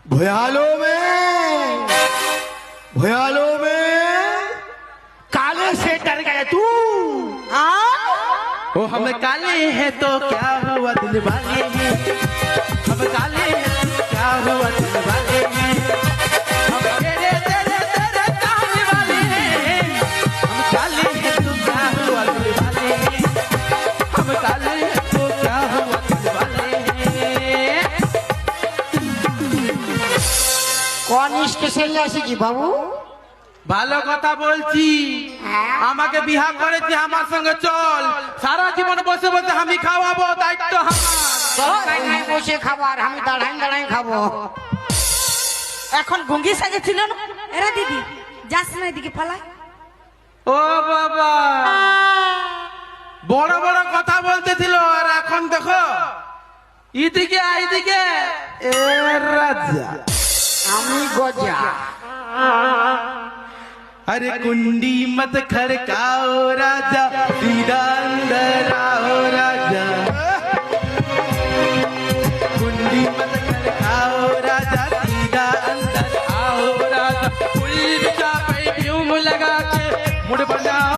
भयालो में काले से डर गए तू। ओ हम काले हैं तो क्या हुआ दिल वाले हैं, हम काले हैं तो क्या हुआ दिल वाले हैं, हम तेरे तेरे तेरे चाहने वाले हैं, हम काले हैं तो क्या हुआ दिल वाले हैं, हम काले हैं तो क्या हुआ दिल वाले हैं। কোন স্টেশনে আসিছি বাবু? ভালো কথা বলছি, আমাকে বিয়া করেছি, আমার সঙ্গে চল, সারা জীবন বসে বসে আমি খাওয়াবো, দায়িত্ব আমার। বসে খাবার আমি দাঁড়াই দাঁড়াই খাবো। এখন গঙ্গি সাজে ছিল না। এরা দিদি যাস না এদিকে পালা। ও বাবা, বড় বড় কথা বলতেছিল, আর এখন দেখো এদিকে এইদিকে এ রাজা আমি গজা। अरे कुंडी मत खड़काओ राजा, सीधा अंदर आओ राजा।